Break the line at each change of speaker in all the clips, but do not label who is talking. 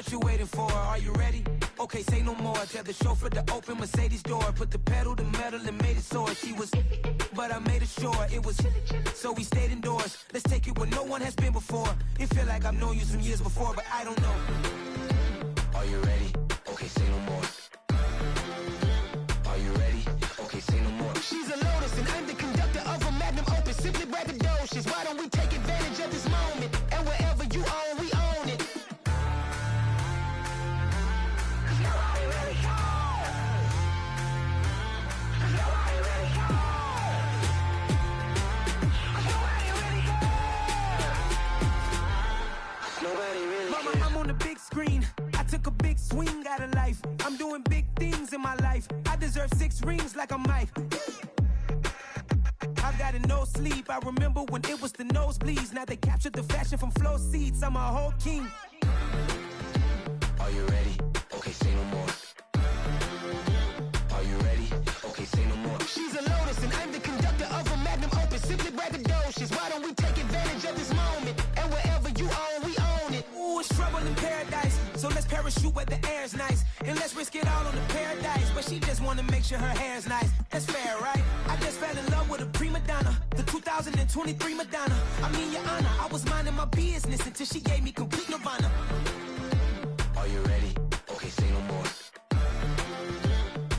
What you waiting for? Are you ready? Okay, say no more. Tell the chauffeur to open Mercedes door. Put the pedal to metal and made it soar. She was, but I made it sure it was. So we stayed indoors. Let's take it where no one has been before. It feel like I've known you some years before, but I don't know. Are you ready? Okay, say no more. Are you ready? Okay, say no more. She's a Lotus and I'm the conductor of a Magnum Opus. Simply braggadocious. Why don't we take advantage of this moment? And wherever you own, we own it. Mama, I'm on the big screen. I took a big swing out of life. I'm doing big things in my life. I deserve 6 rings like a Mike. I've got no sleep. I remember when it was the nosebleeds. Now they captured the fashion from flow seats. I'm a whole king. Are you ready? Okay, say no more. Are you ready? Okay, say no more. She's a Lotus and I'm the conductor of a Magnum Opus. Simply braggadocious. Why don't we take advantage of this moment? And wherever you own, we own it. Ooh, it's trouble in paradise. So let's parachute where the air's nice. And let's risk it all on the paradise. But she just wanna make sure her hair's nice. That's fair, right? I just fell in love with a prima donna. The 2023 Madonna. I mean, your honor, I was minding my business until she gave me complete nirvana. Are you ready? Okay, say no more.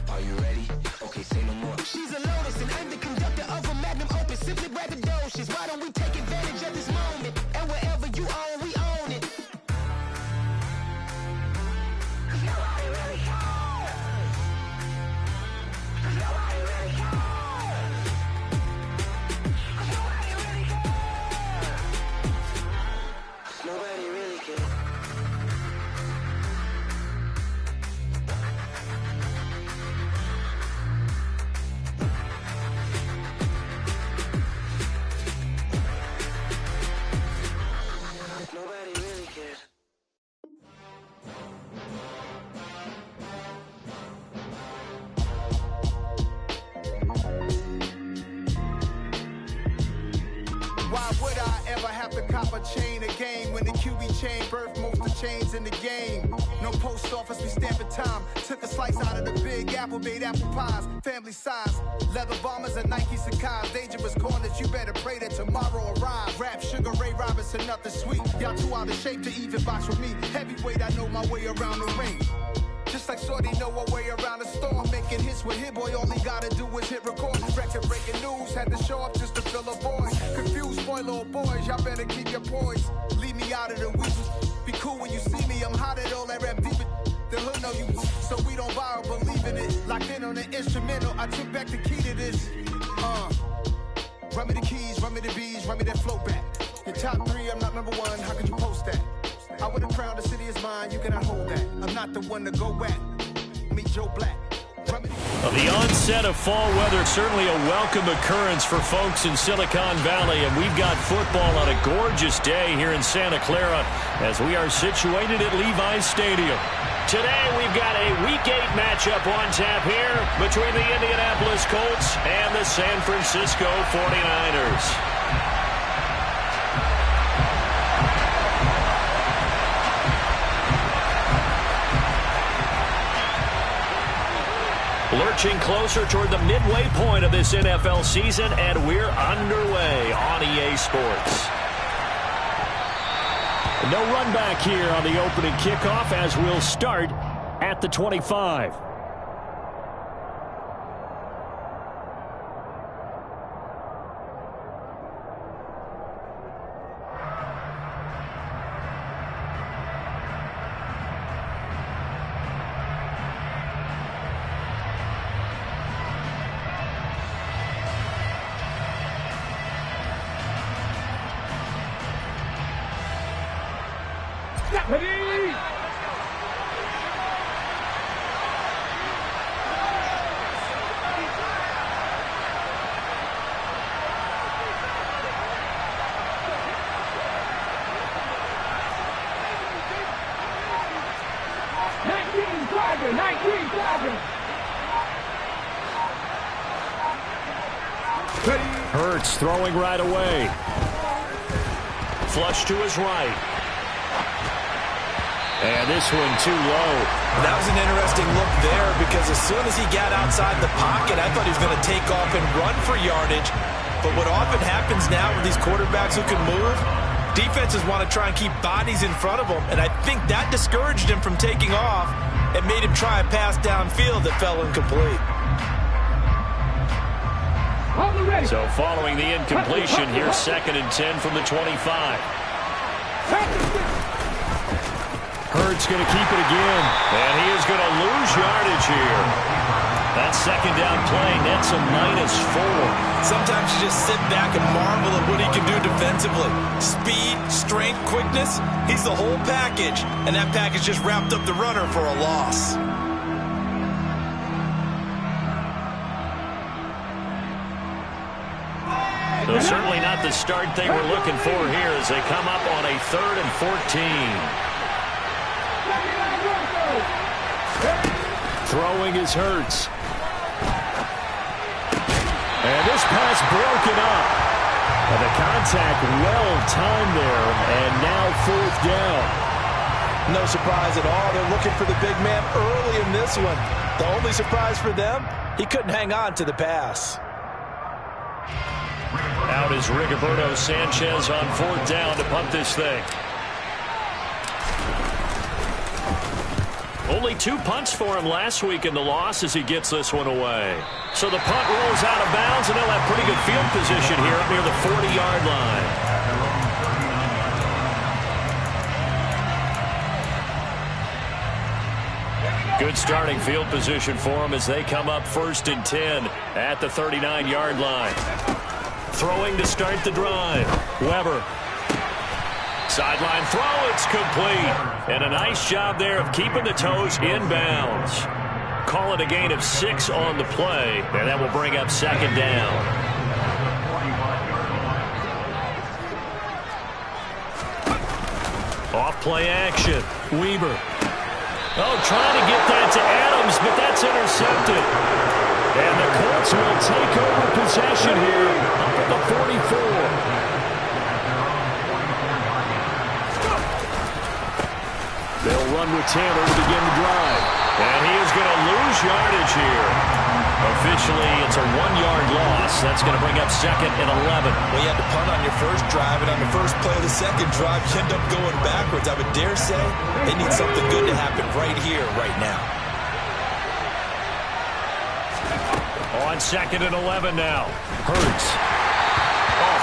Are you ready? Okay, say no more. She's a Lotus and I'm the conductor of a Magnum Opus. Simply braggadocious. Why don't we take advantage of this moment? And wherever you own, we own it. Nobody really cares. Nobody really cares. Nobody really cares. Nobody really cares. Nobody really cares.
Why would I ever have to cop a chain again when the QB chain birthed most of chains in the game? No post office, we stamping time. Took a slice out of the Big Apple, made apple pies, family size. Leather bombers and Nike Sacai's. Dangerous corners, you better pray that tomorrow arrives. Rap, Sugar Ray Robinson, nothing sweet. Y'all too out of shape to even box with me. Heavyweight, I know my way around the ring. Just like Shorty know her way around the storm. Making hits with Hit Boy, all he gotta do is hit record. Record breaking news, had to show up just to fill a void. Confused boy, little boys, y'all better keep your poise. Leave me out of the weeds. Be cool when you see me, I'm hot at all that rap deep. The hood know you, so we don't borrow, believe in it. Locked in on the instrumental, I took back the key to this. Run me the keys, run me the bees, run me that flow back. Your top 3, I'm not number 1, how could you post that? I would have crowned the city is mine, you cannot hold that. I'm not the one to go back. Meet Joe Black.
The onset of fall weather, certainly a welcome occurrence for folks in Silicon Valley, and we've got football on a gorgeous day here in Santa Clara as we are situated at Levi's Stadium. Today we've got a Week 8 matchup on tap here between the Indianapolis Colts and the San Francisco 49ers. Lurching closer toward the midway point of this NFL season, and we're underway on EA Sports. No run back here on the opening kickoff as we'll start at the 25.
Ready!
Hurts throwing right away. Flush to his right. And this one too low.
That was an interesting look there because as soon as he got outside the pocket, I thought he was going to take off and run for yardage. But what often happens now with these quarterbacks who can move, defenses want to try and keep bodies in front of them. And I think that discouraged him from taking off and made him try a pass downfield that fell incomplete.
So following the incompletion, here's 2nd and 10 from the 25. Hurts going to keep it again, and he is going to lose yardage here. That 2nd down play nets a -4.
Sometimes you just sit back and marvel at what he can do defensively. Speed, strength, quickness, he's the whole package, and that package just wrapped up the runner for a loss.
So certainly not the start they were looking for here as they come up on a 3rd and 14. Throwing is Hurts. And this pass broken up. And the contact well-timed there, and now 4th down.
No surprise at all. They're looking for the big man early in this one. The only surprise for them, he couldn't hang on to the pass.
Out is Rigoberto Sanchez on 4th down to punt this thing. Only 2 punts for him last week in the loss as he gets this one away. So the punt rolls out of bounds, and they'll have pretty good field position here up near the 40-yard line. Good starting field position for them as they come up 1st and 10 at the 39-yard line. Throwing to start the drive. Weber. Sideline throw, it's complete. And a nice job there of keeping the toes inbounds. Call it a gain of 6 on the play, and that will bring up 2nd down. Off play action. Weber. Oh, trying to get that to Adams, but that's intercepted. And the Colts will take over possession here at the 44. They'll run with Taylor to begin the drive. And he is going to lose yardage here. Officially, it's a 1-yard loss. That's going to bring up 2nd and 11.
Well, you had to punt on your first drive, and on the first play of the second drive, you end up going backwards. I would dare say they need something good to happen right here, right now.
On 2nd and 11 now. Hurts.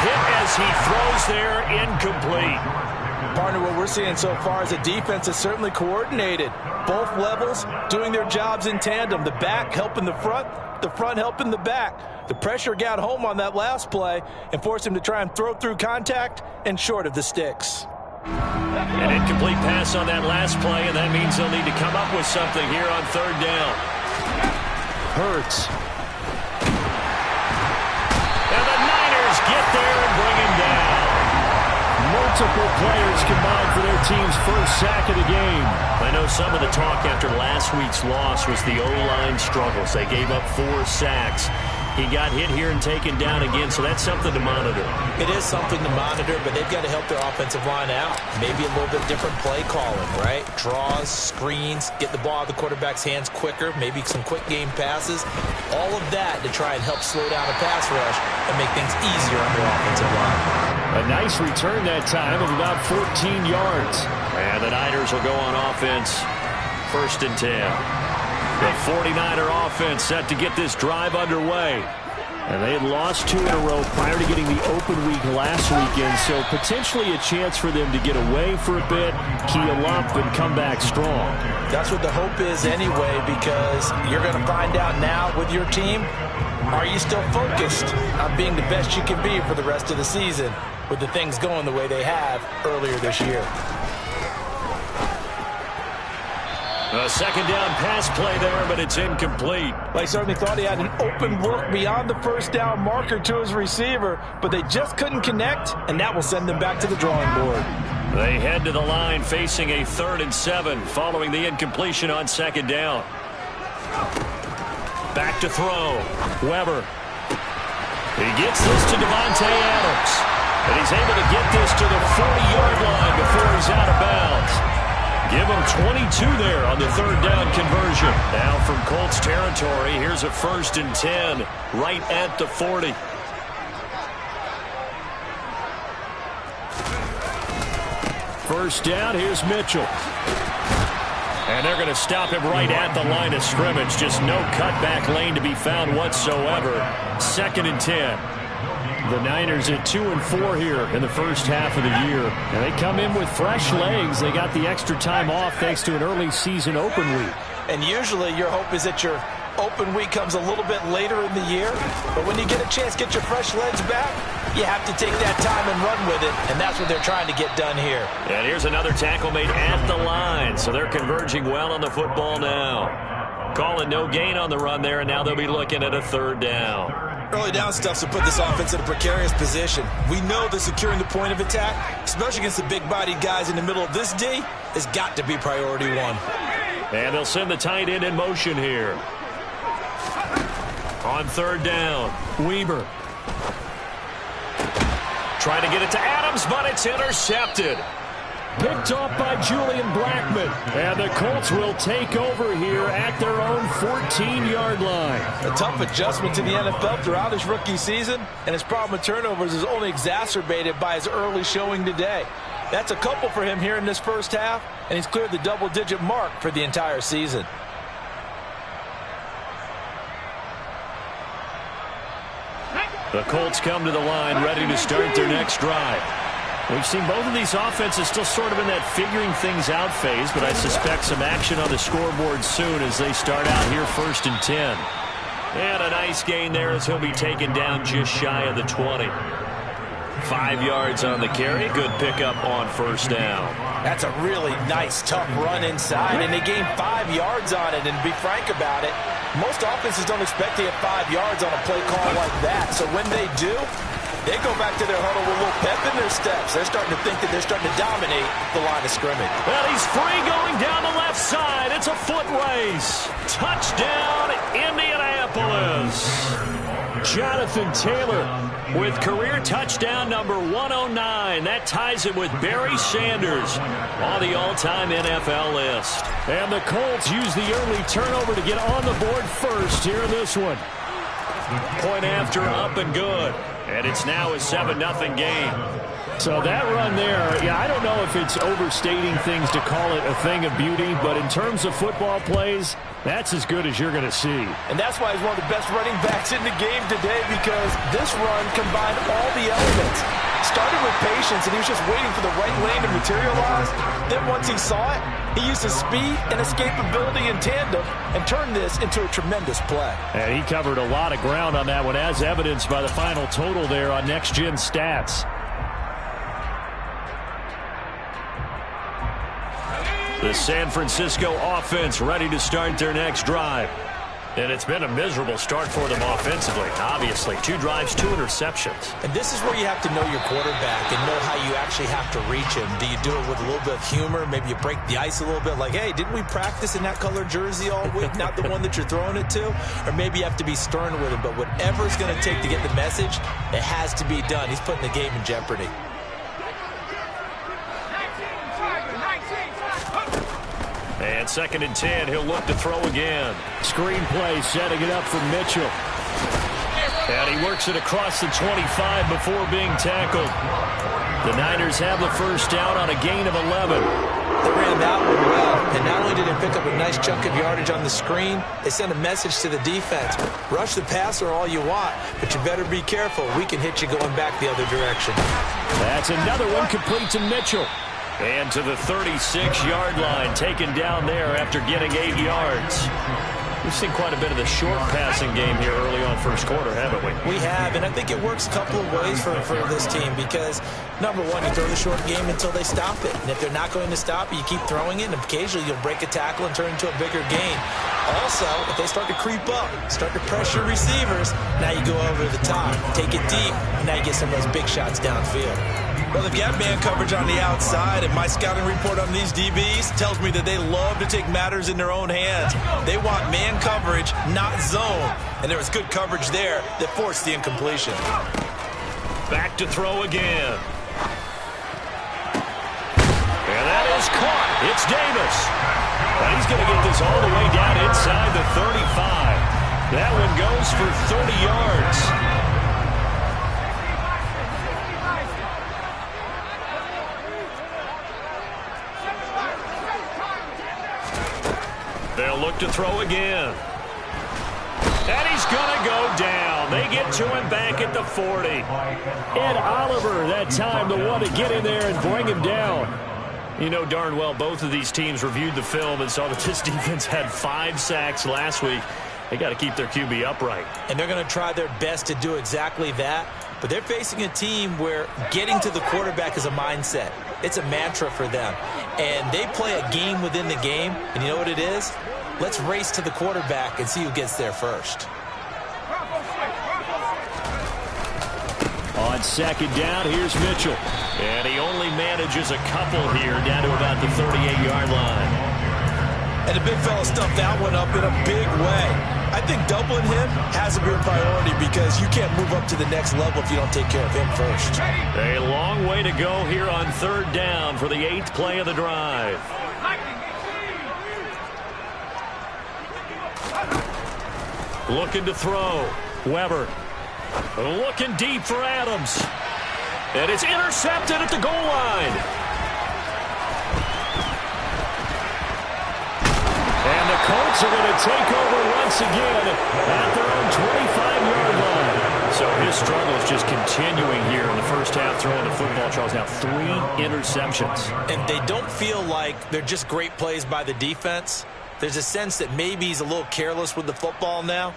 Hit as he throws there, incomplete.
Partner, what we're seeing so far is a defense that's certainly coordinated. Both levels doing their jobs in tandem. The back helping the front helping the back. The pressure got home on that last play and forced him to try and throw through contact and short of the sticks.
An incomplete pass on that last play, and that means they'll need to come up with something here on 3rd down. Hurts. And the Niners get there and bring him down. Multiple players combined for their team's first sack of the game. I know some of the talk after last week's loss was the O-line struggles. They gave up 4 sacks. He got hit here and taken down again, so that's something to monitor.
It is something to monitor, but they've got to help their offensive line out. Maybe a little bit different play calling, right? Draws, screens, get the ball out of the quarterback's hands quicker, maybe some quick game passes. All of that to try and help slow down a pass rush and make things easier on their offensive line.
A nice return that time of about 14 yards. And the Niners will go on offense, 1st and 10. The 49er offense set to get this drive underway. And they had lost 2 in a row prior to getting the open week last weekend, so potentially a chance for them to get away for a bit, keel up, and come back strong.
That's what the hope is anyway, because you're going to find out now with your team, are you still focused on being the best you can be for the rest of the season with the things going the way they have earlier this year?
A 2nd down pass play there, but it's incomplete.
They certainly thought he had an open look beyond the 1st down marker to his receiver, but they just couldn't connect, and that will send them back to the drawing board.
They head to the line facing a 3rd and 7 following the incompletion on 2nd down. Back to throw. Weber. He gets this to Devontae Adams. And he's able to get this to the 40-yard line before he's out of bounds. Give them 22 there on the third down conversion. Now from Colts territory, here's a 1st and 10 right at the 40. First down, here's Mitchell. And they're going to stop him right at the line of scrimmage. Just no cutback lane to be found whatsoever. 2nd and 10. The Niners at 2-4 here in the first half of the year. And they come in with fresh legs. They got the extra time off thanks to an early season open week.
And usually your hope is that your open week comes a little bit later in the year. But when you get a chance to get your fresh legs back, you have to take that time and run with it. And that's what they're trying to get done here.
And here's another tackle made at the line. So they're converging well on the football now. Calling no gain on the run there, and now they'll be looking at a 3rd down.
Early down stuff to put this offense in a precarious position. We know that securing the point of attack, especially against the big-bodied guys in the middle of this D, has got to be priority 1.
And they'll send the tight end in motion here. On 3rd down, Weber. Trying to get it to Adams, but it's intercepted. Picked off by Julian Blackmon. And the Colts will take over here at their own 14-yard line.
A tough adjustment to the NFL throughout his rookie season, and his problem with turnovers is only exacerbated by his early showing today. That's a couple for him here in this first half, and he's cleared the double-digit mark for the entire season.
The Colts come to the line ready to start their next drive. We've seen both of these offenses still sort of in that figuring things out phase, but I suspect some action on the scoreboard soon as they start out here 1st and 10. And a nice gain there as he'll be taken down just shy of the 20. 5 yards on the carry. Good pickup on 1st down.
That's a really nice, tough run inside, and they gained 5 yards on it. And to be frank about it, most offenses don't expect to get 5 yards on a play call like that. So when they do, they go back to their huddle with a little pep in their steps. They're starting to think that they're starting to dominate the line of scrimmage.
Well, he's free going down the left side. It's a foot race. Touchdown, Indianapolis. Jonathan Taylor with career touchdown number 109. That ties him with Barry Sanders on the all-time NFL list. And the Colts use the early turnover to get on the board first here in this one. Point after, up and good. And it's now a 7-0 game. So that run there, yeah, I don't know if it's overstating things to call it a thing of beauty, but in terms of football plays, that's as good as you're going to see.
And that's why he's one of the best running backs in the game today, because this run combined all the elements. Started with patience, and he was just waiting for the right lane to materialize. Then once he saw it, he used his speed and escapability in tandem and turned this into a tremendous play.
And he covered a lot of ground on that one, as evidenced by the final total there on Next Gen Stats. The San Francisco offense ready to start their next drive. And it's been a miserable start for them offensively, obviously. 2 drives, 2 interceptions.
And this is where you have to know your quarterback and know how you actually have to reach him. Do you do it with a little bit of humor? Maybe you break the ice a little bit, like, hey, didn't we practice in that color jersey all week, not the one that you're throwing it to? Or maybe you have to be stern with him. But whatever it's going to take to get the message, it has to be done. He's putting the game in jeopardy.
And 2nd and 10, he'll look to throw again. Screen play, setting it up for Mitchell. And he works it across the 25 before being tackled. The Niners have the first down on a gain of 11.
They ran that one well, and not only did they pick up a nice chunk of yardage on the screen, they sent a message to the defense. Rush the passer all you want, but you better be careful. We can hit you going back the other direction.
That's another one complete to Mitchell. And to the 36-yard line, taken down there after getting 8 yards. We've seen quite a bit of the short passing game here early on first quarter, haven't we?
We have, and I think it works a couple of ways for this team because, number one, you throw the short game until they stop it. And if they're not going to stop it, you keep throwing it, and occasionally you'll break a tackle and turn into a bigger gain. Also, if they start to creep up, start to pressure receivers, now you go over the top, take it deep, and now you get some of those big shots downfield. Well, if you have man coverage on the outside, and my scouting report on these DBs tells me that they love to take matters in their own hands. They want man coverage, not zone. And there was good coverage there that forced the incompletion.
Back to throw again. And that is caught It's Davis. And he's going to get this all the way down inside the 35. That one goes for 30 yards. They'll look to throw again. And he's going to go down. They get to him back at the 40. Ed Oliver, that time, the one to get in there and bring him down. You know darn well both of these teams reviewed the film and saw that this defense had 5 sacks last week. They got to keep their QB upright. And they're going to try their best to do exactly that. But they're facing a team where getting to the quarterback is a mindset. It's a mantra for them. And they play a game within the game. And you know what it is? Let's race to the quarterback and see who gets there first. On second down, here's Mitchell. And he only manages a couple here down to about the 38-yard line. And the big fella stuffed that one up in a big way. I think doubling him has to be a priority because you can't move up to the next level if you don't take care of him first. A long way to go here on third down for the 8th play of the drive. Looking to throw. Weber. Looking deep for Adams. And it's intercepted at the goal line. And the Colts are going to take over once again at their own 25-yard line. So his struggle is just continuing here in the first half, throwing the football. Charles, now 3 interceptions. And they don't feel like they're just great plays by the defense. There's a sense that maybe he's a little careless with the football now.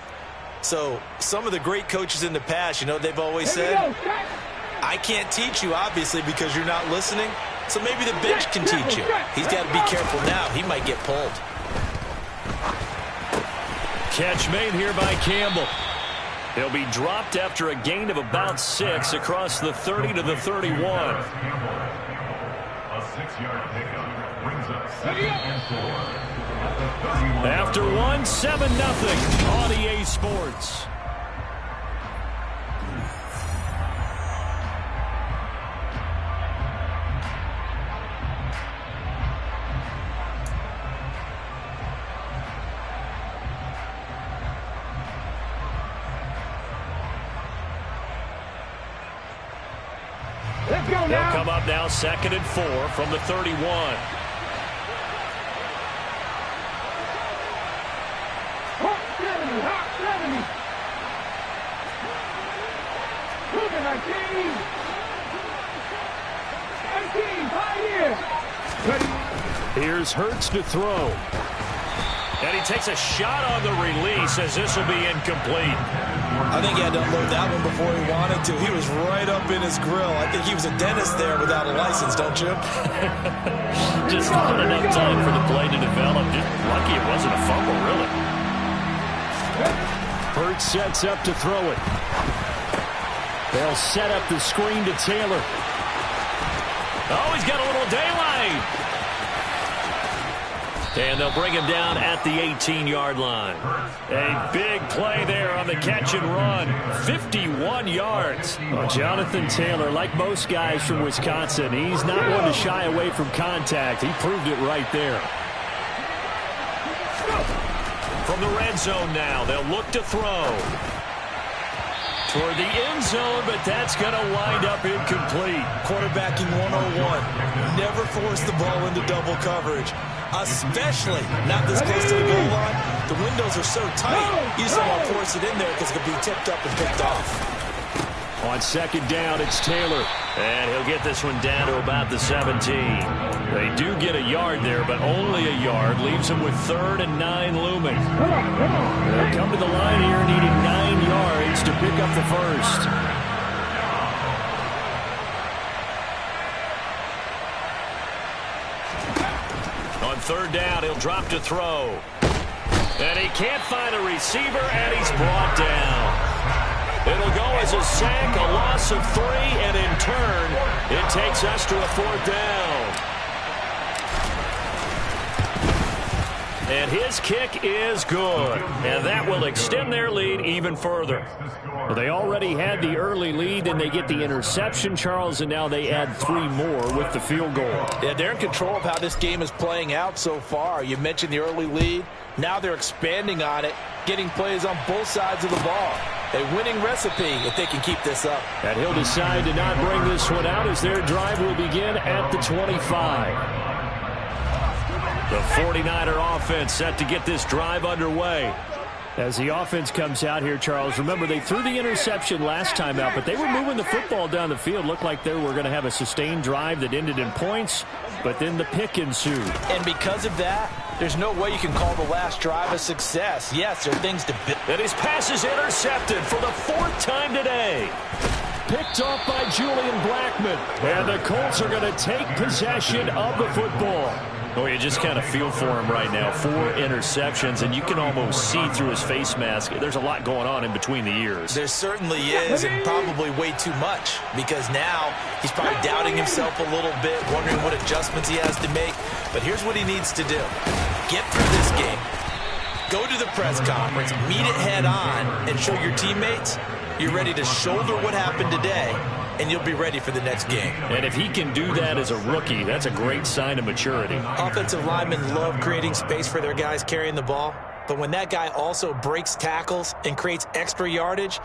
So some of the great coaches in the past, you know, they've always said, I can't teach you, obviously, because you're not listening. So maybe the bench can teach you. He's got to be careful now. He might get pulled. Catch made here by Campbell. He'll be dropped after a gain of about 6 across the 30 to the 31.
A 6-yard pickup brings up 2nd and 4.
After 1, 7-0 on EA Sports. They'll come up now 2nd and 4 from the 31. Here's Hurts to throw. And he takes a shot on the release as this will be incomplete. I think he had to unload that one before he wanted to. He was right up in his grill. I think he was a dentist there without a license, don't you? Just not enough time for the play to develop. Just lucky it wasn't a fumble, really. Hurts sets up to throw it. They'll set up the screen to Taylor. Oh, he's got a little daylight. And they'll bring him down at the 18-yard line. A big play there on the catch and run. 51 yards. Well, Jonathan Taylor, like most guys from Wisconsin, he's not one to shy away from contact. He proved it right there. From the red zone now, they'll look to throw. Toward the end zone, but that's going to wind up incomplete. Quarterbacking 101. Never force the ball into double coverage, especially not this close to the goal line. The windows are so tight, you just don't want to force it in there because it could be tipped up and picked off. On second down, it's Taylor. And he'll get this one down to about the 17. They do get a yard there, but only a yard. Leaves them with 3rd and 9 looming. They'll come to the line here needing 9 yards to pick up the first. On third down, he'll drop to throw. And he can't find a receiver, and he's brought down. It'll go as a sack, a loss of 3, and in turn, it takes us to a 4th down. And his kick is good. And that will extend their lead even further. Well, they already had the early lead, and they get the interception, Charles, and now they add 3 more with the field goal.
Yeah, they're in control of how this game is playing out so far. You mentioned the early lead. Now they're expanding on it, getting plays on both sides of the ball. A winning recipe if they can keep this up.
And he'll decide to not bring this one out as their drive will begin at the 25. The 49er offense set to get this drive underway. As the offense comes out here, Charles, remember they threw the interception last time out, but they were moving the football down the field. Looked like they were going to have a sustained drive that ended in points, but then the pick ensued.
And because of that, there's no way you can call the last drive a success. Yes, there are things to build.
And his pass is intercepted for the 4th time today. Picked off by Julian Blackman. And the Colts are going to take possession of the football. Oh, you just kind of feel for him right now. 4 interceptions, and you can almost see through his face mask. There's a lot going on in between the ears.
There certainly is, and probably way too much, because now he's probably doubting himself a little bit, wondering what adjustments he has to make. But here's what he needs to do. Get through this game, go to the press conference, meet it head on, and show your teammates you're ready to shoulder what happened today, and you'll be ready for the next game.
And if he can do that as a rookie, that's a great sign of maturity.
Offensive linemen love creating space for their guys carrying the ball, but when that guy also breaks tackles and creates extra yardage,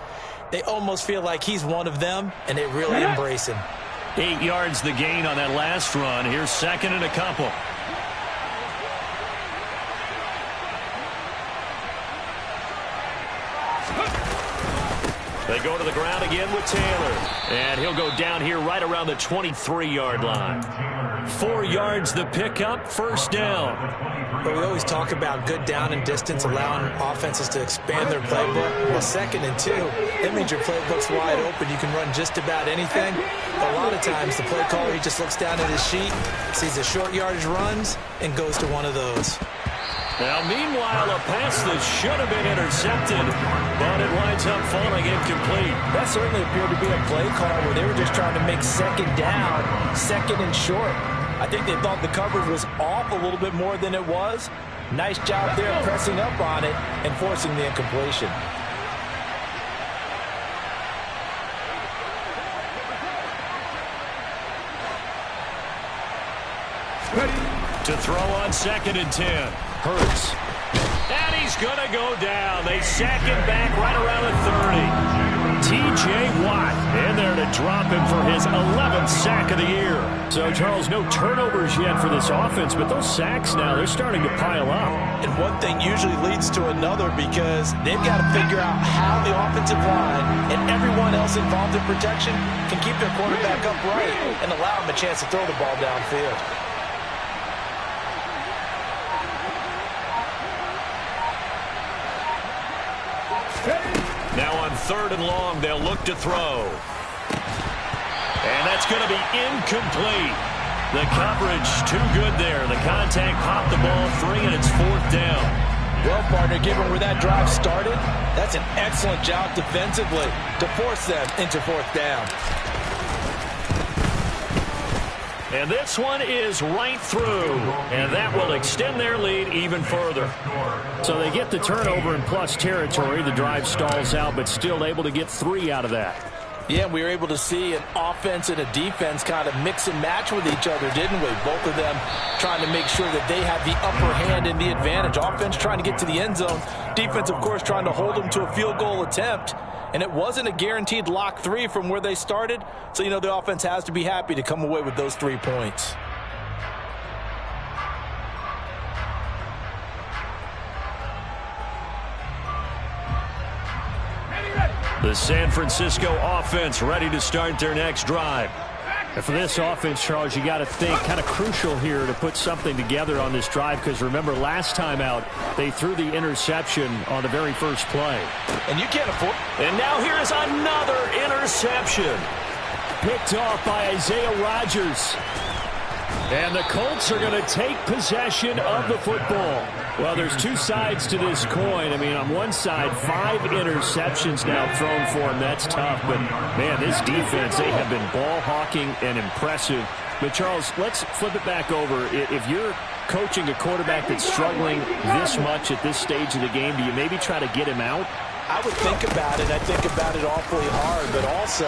they almost feel like he's one of them, and they really embrace him.
8 yards the gain on that last run. Here's 2nd and a couple. They go to the ground again with Taylor. And he'll go down here right around the 23-yard line. 4 yards the pickup, 1st down.
But we always talk about good down and distance, allowing offenses to expand their playbook. Well, 2nd and 2, that means your playbook's wide open. You can run just about anything. A lot of times the play caller, he just looks down at his sheet, sees the short yardage runs, and goes to one of those.
Now, meanwhile, a pass that should have been intercepted, but it winds up falling incomplete.
That certainly appeared to be a play call where they were just trying to make 2nd down, 2nd and short. I think they thought the coverage was off a little bit more than it was. Nice job there pressing up on it and forcing the incompletion.
To throw on 2nd and 10. Hurts. And he's going to go down. They sack him back right around the 30. T.J. Watt in there to drop him for his 11th sack of the year. So, Charles, no turnovers yet for this offense, but those sacks now, they're starting to pile up.
And one thing usually leads to another because they've got to figure out how the offensive line and everyone else involved in protection can keep their quarterback upright and allow him a chance to throw the ball downfield.
Now on 3rd and long, they'll look to throw. And that's going to be incomplete. The coverage too good there. The contact popped the ball free, and it's 4th down.
Well, partner, given where that drive started, that's an excellent job defensively to force them into 4th down.
And this one is right through, and that will extend their lead even further. So they get the turnover in plus territory. The drive stalls out, but still able to get 3 out of that.
Yeah, we were able to see an offense and a defense kind of mix and match with each other, didn't we? Both of them trying to make sure that they have the upper hand and the advantage. Offense trying to get to the end zone. Defense, of course, trying to hold them to a field goal attempt. And it wasn't a guaranteed lock 3 from where they started. So, you know, the offense has to be happy to come away with those 3 points.
The San Francisco offense ready to start their next drive. And for this offense, Charles, you got to think kind of crucial here to put something together on this drive, because remember last time out they threw the interception on the very first play.
And you can't afford.
And now here is another interception. Picked off by Isaiah Rodgers. And the Colts are going to take possession of the football. Well, there's 2 sides to this coin. I mean, on one side, 5 interceptions now thrown for him. That's tough. But, man, this defense, they have been ball hawking and impressive. But, Charles, let's flip it back over. If you're coaching a quarterback that's struggling this much at this stage of the game, do you maybe try to get him out?
I would think about it. I think about it awfully hard, but also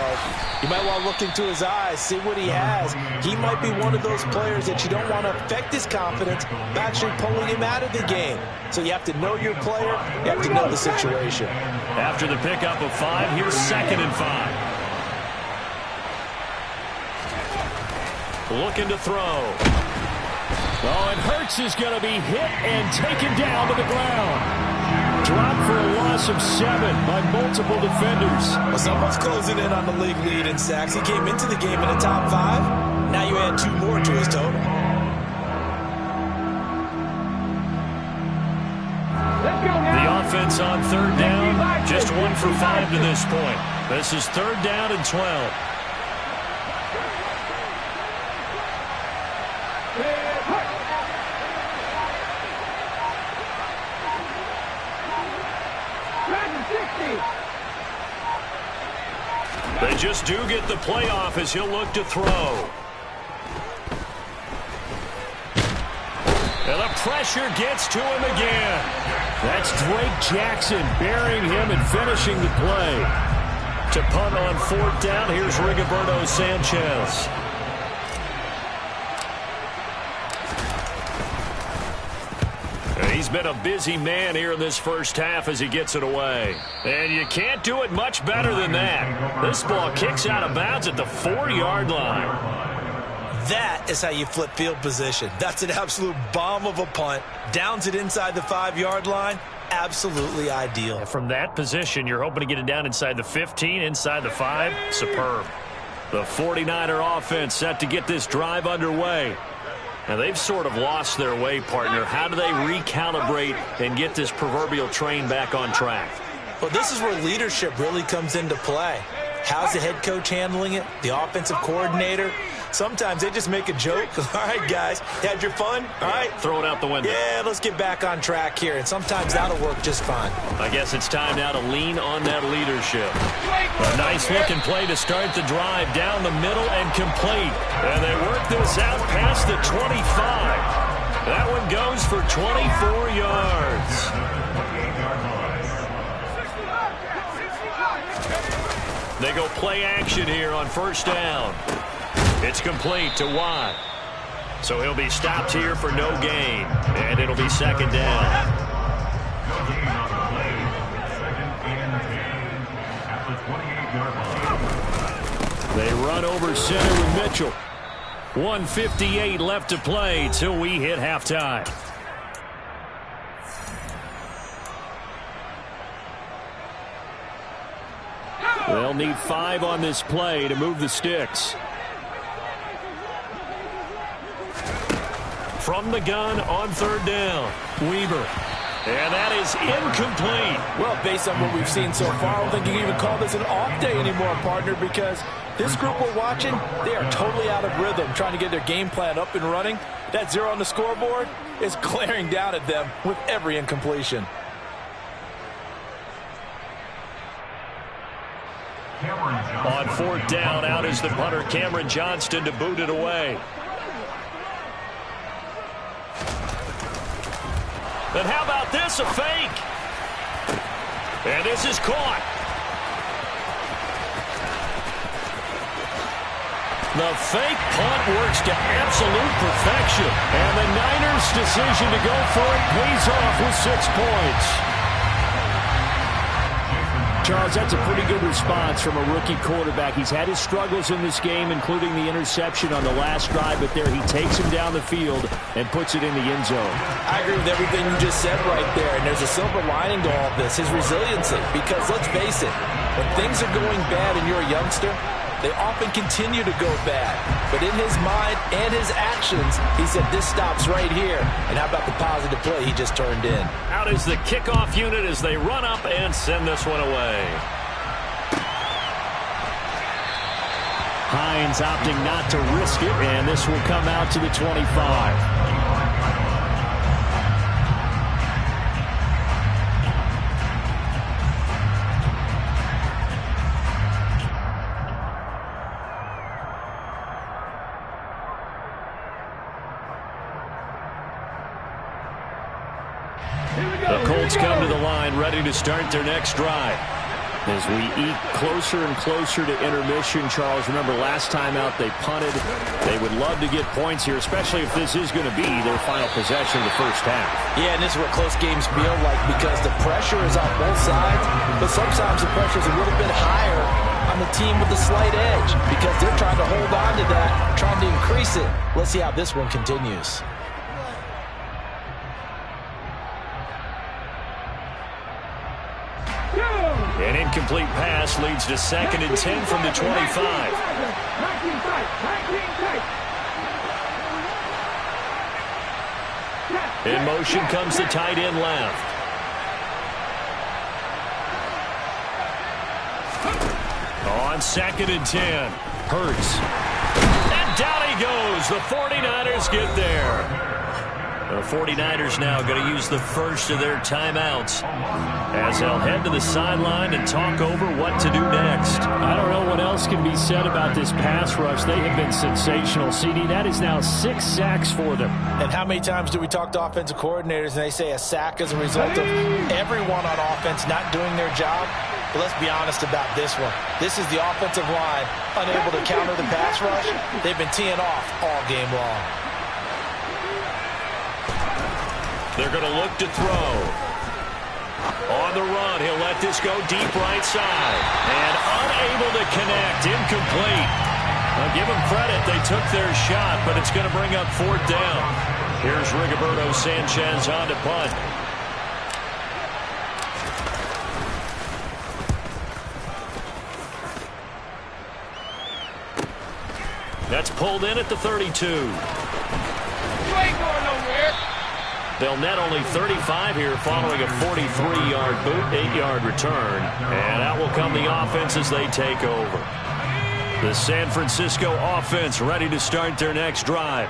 you might want to look into his eyes, see what he has. He might be one of those players that you don't want to affect his confidence by actually pulling him out of the game. So you have to know your player. You have to know the situation.
After the pickup of 5, here's 2nd and 5. Looking to throw. Oh, and Hurts is going to be hit and taken down to the ground. Dropped for a loss of 7 by multiple defenders.
Well, someone's closing in on the league lead in sacks. He came into the game in the top 5. Now you add 2 more to his total.
The offense on 3rd down, just 1 for 5 to this point. This is 3rd down and 12. They just do get the playoff as he'll look to throw. And the pressure gets to him again. That's Drake Jackson burying him and finishing the play. To punt on 4th down, here's Rigoberto Sanchez. He's been a busy man here in this first half as he gets it away. And you can't do it much better than that. This ball kicks out of bounds at the 4-yard line.
That is how you flip field position. That's an absolute bomb of a punt. Downs it inside the 5-yard line. Absolutely ideal.
From that position, you're hoping to get it down inside the 15, inside the 5. Superb. The 49er offense set to get this drive underway. Now, they've sort of lost their way, partner. How do they recalibrate and get this proverbial train back on track?
Well, this is where leadership really comes into play. How's the head coach handling it? The offensive coordinator? Sometimes they just make a joke. All right, guys, had your fun? All right.
Throw it out the window.
Yeah, let's get back on track here. And sometimes that'll work just fine.
I guess it's time now to lean on that leadership. A nice-looking play to start the drive down the middle and complete. And they work this out past the 25. That one goes for 24 yards. They go play action here on 1st down. It's complete to Watt. So he'll be stopped here for no gain. And it'll be 2nd down. They run over center with Mitchell. 1:58 left to play till we hit halftime. They'll need 5 on this play to move the sticks. From the gun on 3rd down, Weaver. And that is incomplete.
Well, based on what we've seen so far, I don't think you can even call this an off day anymore, partner, because this group we're watching, they are totally out of rhythm, trying to get their game plan up and running. That 0 on the scoreboard is glaring down at them with every incompletion.
On 4th down, out is the punter, Cameron Johnston, to boot it away. And how about this, a fake? And this is caught. The fake punt works to absolute perfection. And the Niners' decision to go for it pays off with 6 points. Charles, that's a pretty good response from a rookie quarterback. He's had his struggles in this game, including the interception on the last drive, but there he takes him down the field and puts it in the end zone.
I agree with everything you just said right there, and there's a silver lining to all this, his resiliency, because let's face it, when things are going bad and you're a youngster, they often continue to go bad. But in his mind and his actions, he said this stops right here. And how about the positive play he just turned in?
Out is the kickoff unit as they run up and send this one away. Hines opting not to risk it, and this will come out to the 25. The Colts come to the line, ready to start their next drive. As we eat closer and closer to intermission, Charles, remember last time out they punted. They would love to get points here, especially if this is going to be their final possession of the first half.
Yeah, and this is what close games feel like because the pressure is on both sides, but sometimes the pressure is a little bit higher on the team with the slight edge because they're trying to hold on to that, trying to increase it. Let's see how this one continues.
An incomplete pass leads to 2nd and 10 from the 25. In motion comes the tight end left. On 2nd and 10, Hurts. And down he goes. The 49ers get there. The 49ers now going to use the first of their timeouts as they'll head to the sideline and talk over what to do next.
I don't know what else can be said about this pass rush. They have been sensational. CD, that is now 6 sacks for them.
And how many times do we talk to offensive coordinators and they say a sack is a result of everyone on offense not doing their job? But let's be honest about this one. This is the offensive line unable to counter the pass rush. They've been teeing off all game long.
They're going to look to throw. On the run, he'll let this go deep right side. And unable to connect, incomplete. Now give them credit, they took their shot, but it's going to bring up 4th down. Here's Rigoberto Sanchez on to punt. That's pulled in at the 32.
You ain't going nowhere.
They'll net only 35 here following a 43-yard boot, 8-yard return. And out will come the offense as they take over. The San Francisco offense ready to start their next drive.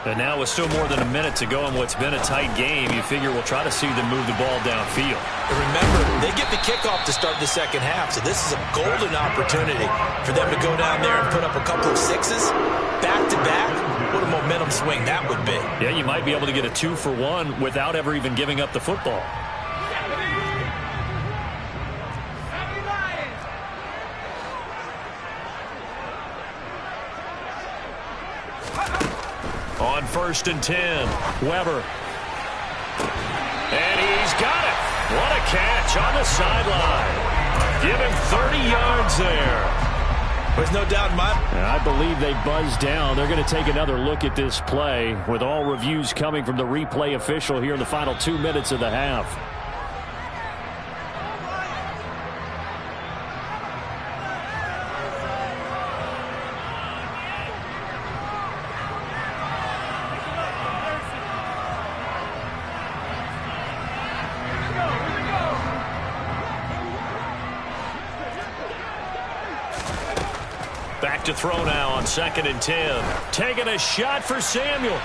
And now with still more than a minute to go in what's been a tight game, you figure we'll try to see them move the ball downfield.
And remember, they get the kickoff to start the second half, so this is a golden opportunity for them to go down there and put up a couple of sixes back-to-back. What a momentum swing that would be.
Yeah, you might be able to get a 2-for-1 without ever even giving up the football. On 1st and 10, Weber. And he's got it. What a catch on the sideline. Give him 30 yards there.
There's no doubt in my...
I believe they buzzed down. They're going to take another look at this play with all reviews coming from the replay official here in the final 2 minutes of the half.
Back to throw now on 2nd and 10. Taking a shot for Samuel.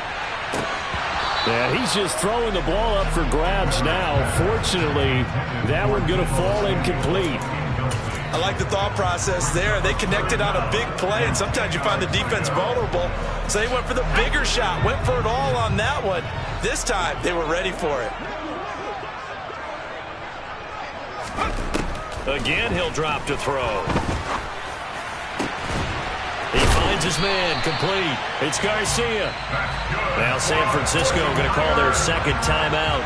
Yeah, he's just throwing the ball up for grabs now. Fortunately, that one going to fall incomplete.
I like the thought process there. They connected on a big play, and sometimes you find the defense vulnerable. So they went for the bigger shot, went for it all on that one. This time, they were ready for it.
Again, he'll drop to throw. He finds his man, complete. It's Garcia. Now San Francisco going to call their second timeout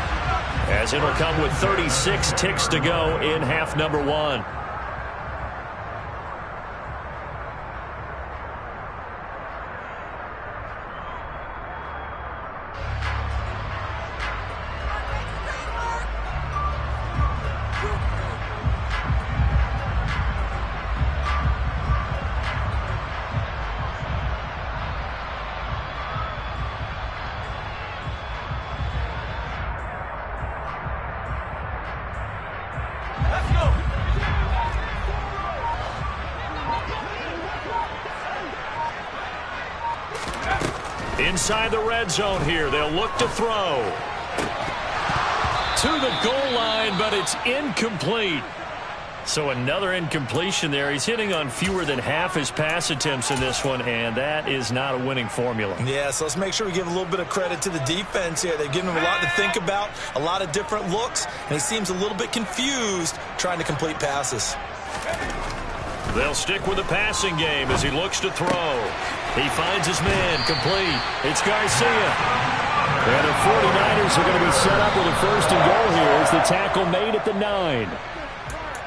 as it'll come with 36 ticks to go in half number 1. Inside the red zone here, they'll look to throw. To the goal line, but it's incomplete. So another incompletion there. He's hitting on fewer than half his pass attempts in this one, and that is not a winning formula.
Yeah, so let's make sure we give a little bit of credit to the defense here. They've given him a lot to think about, a lot of different looks, and he seems a little bit confused trying to complete passes.
They'll stick with the passing game as he looks to throw. He finds his man, complete. It's Garcia. And the 49ers are going to be set up with a first and goal here as the tackle made at the 9.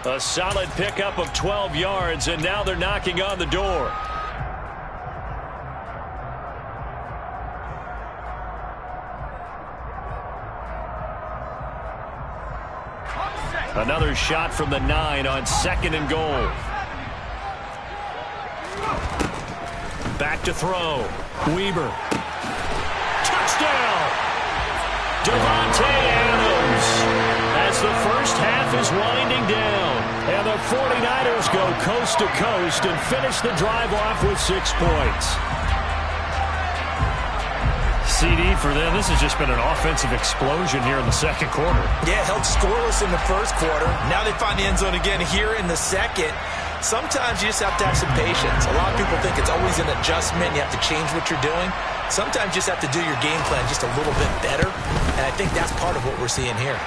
A solid pickup of 12 yards, and now they're knocking on the door. Another shot from the 9 on 2nd and goal. Back to throw. Weber. Touchdown! Devontae Adams. As the first half is winding down, and the 49ers go coast to coast and finish the drive off with 6 points. CD for them, this has just been an offensive explosion here in the second quarter.
Yeah, held scoreless in the first quarter. Now they find the end zone again here in the second. Sometimes you just have to have some patience. A lot of people think it's always an adjustment. You have to change what you're doing. Sometimes you just have to do your game plan just a little bit better, and I think that's part of what we're seeing here.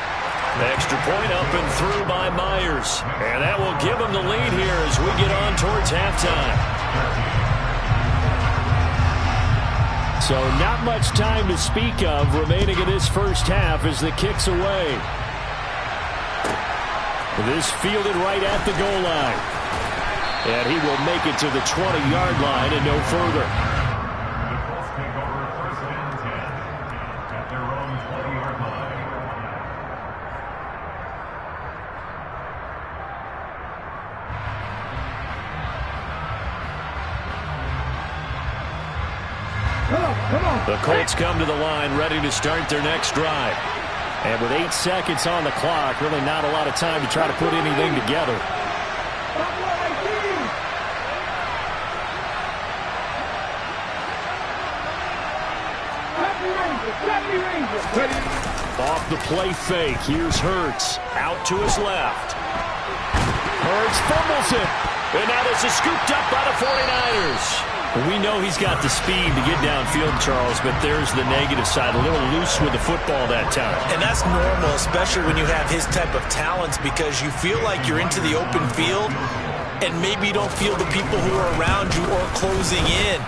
The extra point up and through by Myers. And that will give him the lead here as we get on towards halftime.
So not much time to speak of remaining in this first half as the kick's away. This fielded right at the goal line. And he will make it to the 20-yard line and no further.
The Colts take over 1st and 10 at their own 20-yard line.
The Colts come to the line ready to start their next drive.
And with 8 seconds on the clock, really not a lot of time to try to put anything together. Off the play fake. Here's Hurts. Out to his left. Hurts fumbles it. And now this is scooped up by the 49ers.
We know he's got the speed to get downfield, Charles, but there's the negative side. A little loose with the football that time.
And that's normal, especially when you have his type of talents, because you feel like you're into the open field and maybe you don't feel the people who are around you or closing in.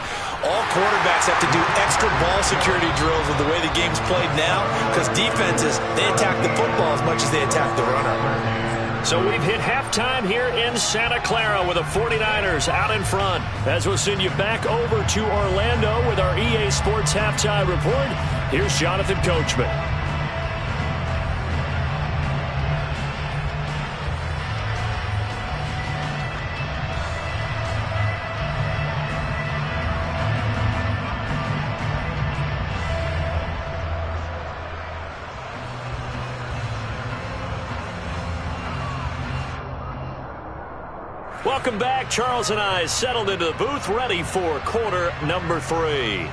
All quarterbacks have to do extra ball security drills with the way the game's played now, because defenses, they attack the football as much as they attack the runner.
So we've hit halftime here in Santa Clara with the 49ers out in front. As we'll send you back over to Orlando with our EA Sports Halftime Report, here's Jonathan Coachman. Welcome back. Charles and I settled into the booth, ready for quarter number 3.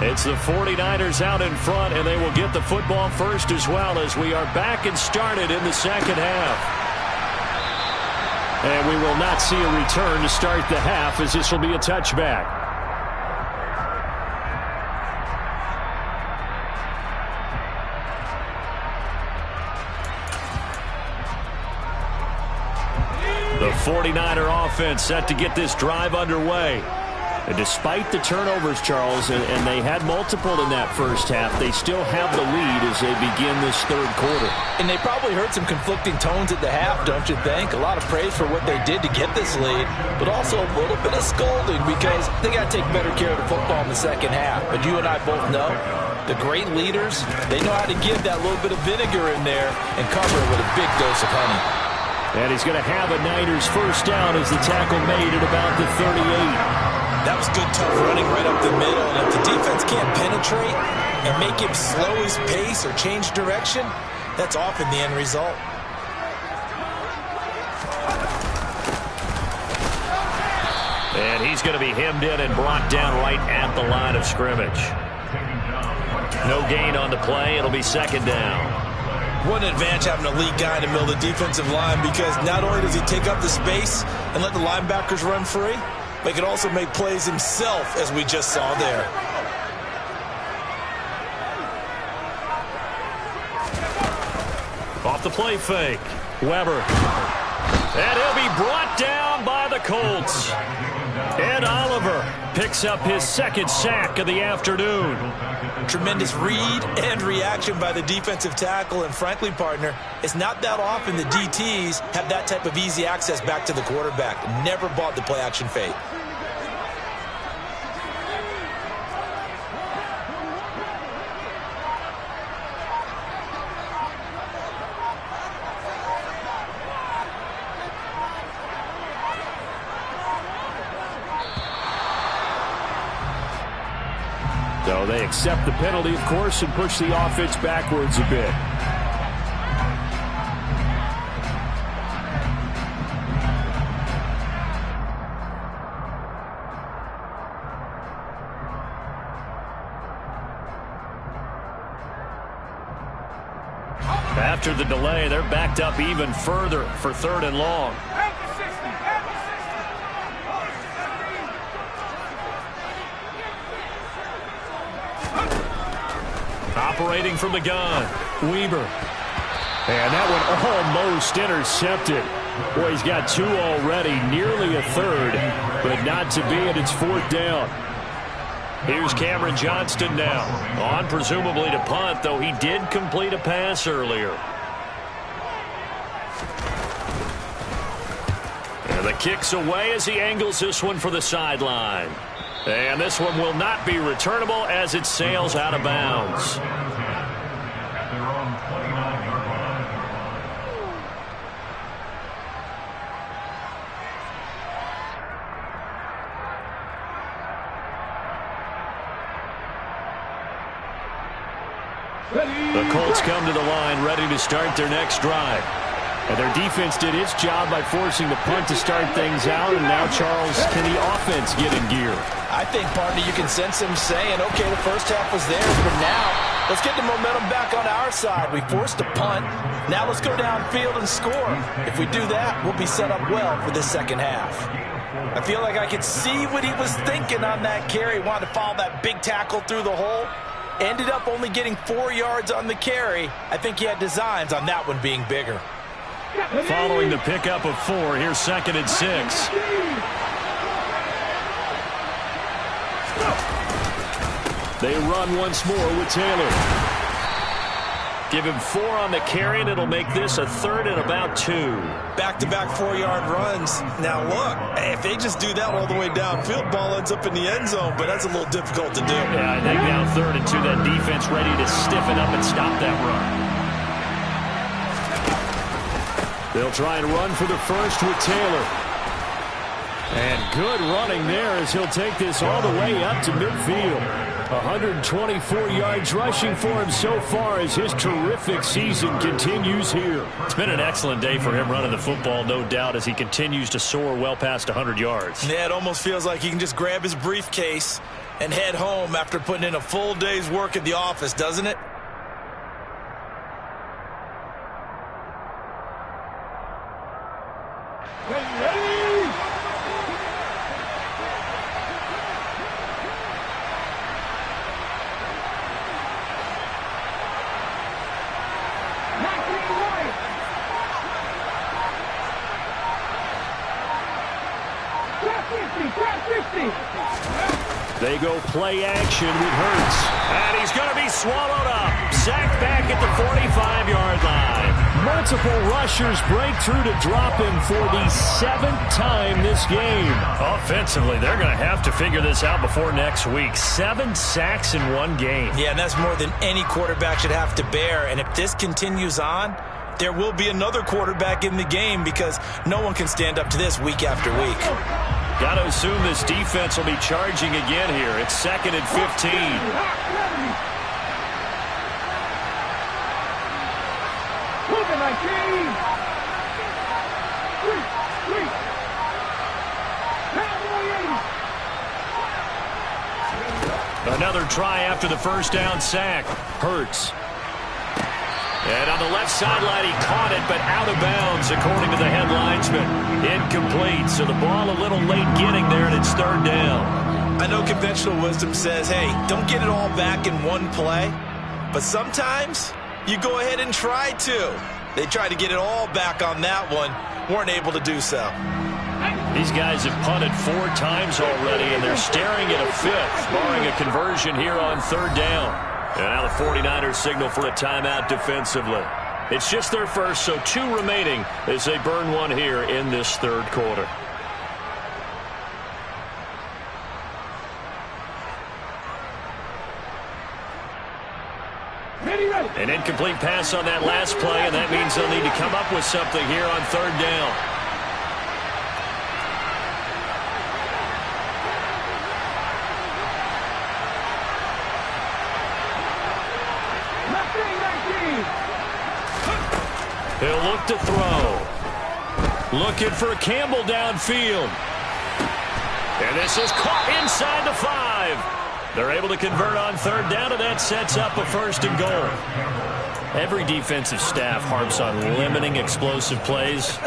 It's the 49ers out in front, and they will get the football first as well as we are back and started in the second half. And we will not see a return to start the half, as this will be a touchback. The 49er offense set to get this drive underway. And despite the turnovers, Charles, and they had multiple in that first half, they still have the lead as they begin this third quarter.
And they probably heard some conflicting tones at the half, don't you think? A lot of praise for what they did to get this lead, but also a little bit of scolding because they got to take better care of the football in the second half. But you and I both know the great leaders, they know how to give that little bit of vinegar in there and cover it with a big dose of honey.
And he's going to have a Niners first down as the tackle made at about the 38.
That was good, tough running right up the middle. And if the defense can't penetrate and make him slow his pace or change direction, that's often the end result.
And he's going to be hemmed in and brought down right at the line of scrimmage. No gain on the play. It'll be second down.
What an advantage having a lead guy in the middle of the defensive line, because not only does he take up the space and let the linebackers run free, but he can also make plays himself, as we just saw there.
Off the play fake. Weber. And he'll be brought down by the Colts. Ed Oliver picks up his second sack of the afternoon.
Tremendous read and reaction by the defensive tackle. And frankly, partner, it's not that often the DTs have that type of easy access back to the quarterback. Never bought the play action fake.
So they accept the penalty, of course, and push the offense backwards a bit. After the delay, they're backed up even further for third and long. Operating from the gun, Weber. And that one almost intercepted. Boy, he's got two already, nearly a third, but not to be, and it's fourth down. Here's Cameron Johnston now, on presumably to punt, though he did complete a pass earlier. And the kick's away as he angles this one for the sideline. And this one will not be returnable as it sails out of bounds. The Colts come to the line ready to start their next drive. And their defense did its job by forcing the punt to start things out. And now, Charles, can the offense get in gear?
I think, partner, you can sense him saying, okay, the first half was theirs, but now let's get the momentum back on our side. We forced a punt. Now let's go downfield and score. If we do that, we'll be set up well for this second half. I feel like I could see what he was thinking on that carry. Wanted to follow that big tackle through the hole. Ended up only getting 4 yards on the carry. I think he had designs on that one being bigger.
Following the pickup of 4, here's 2nd and 6. They run once more with Taylor. Give him 4 on the carry, and it'll make this a 3rd and about 2.
Back-to-back 4-yard runs. Now, look, if they just do that all the way downfield, ball ends up in the end zone, but that's a little difficult to do.
Yeah, I think now 3rd and 2, that defense ready to stiffen up and stop that run. They'll try and run for the first with Taylor. And good running there as he'll take this all the way up to midfield. 124 yards rushing for him so far as his terrific season continues here. It's been an excellent day for him running the football, no doubt, as he continues to soar well past 100 yards.
Yeah, it almost feels like he can just grab his briefcase and head home after putting in a full day's work at the office, doesn't it?
They go play action with Hurts.
And he's going to be swallowed up. Sacked back at the 45-yard line.
Multiple rushers break through to drop him for the 7th time this game.
Offensively, they're going to have to figure this out before next week. 7 sacks in one game.
Yeah, and that's more than any quarterback should have to bear. And if this continues on, there will be another quarterback in the game because no one can stand up to this week after week.
Got to assume this defense will be charging again here. It's 2nd and 15. Another try after the first down sack. Hurts. And on the left sideline, he caught it, but out of bounds, according to the head linesman. Incomplete, so the ball a little late getting there, and it's 3rd down.
I know conventional wisdom says, hey, don't get it all back in one play. But sometimes you go ahead and try to. They tried to get it all back on that one. Weren't able to do so.
These guys have punted 4 times already, and they're staring at a 5th, barring a conversion here on 3rd down. And now the 49ers signal for a timeout defensively. It's just their first, so 2 remaining as they burn one here in this 3rd quarter. An incomplete pass on that last play, and that means they'll need to come up with something here on 3rd down. He'll look to throw. Looking for Campbell downfield. And this is caught inside the 5. They're able to convert on 3rd down, and that sets up a 1st and goal. Every defensive staff harps on limiting explosive plays.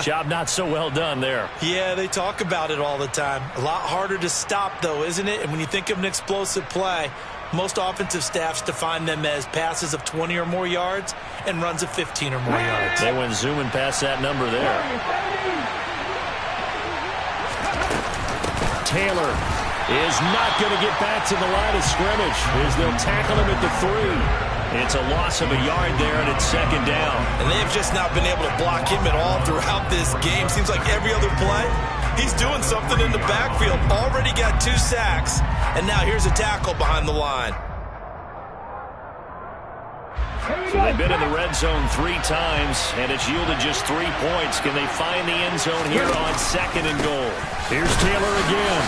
Job not so well done there.
Yeah, they talk about it all the time. A lot harder to stop, though, isn't it? And when you think of an explosive play, most offensive staffs define them as passes of 20 or more yards and runs of 15 or more yards.
They went zooming past that number there.
Taylor is not going to get back to the line of scrimmage as they'll tackle him at the 3.
It's a loss of a yard there, and it's 2nd down.
And they've just not been able to block him at all throughout this game. Seems like every other play, he's doing something in the backfield. Already got 2 sacks, and now here's a tackle behind the line.
So they've been in the red zone 3 times, and it's yielded just 3 points. Can they find the end zone here on 2nd and goal?
Here's Taylor again.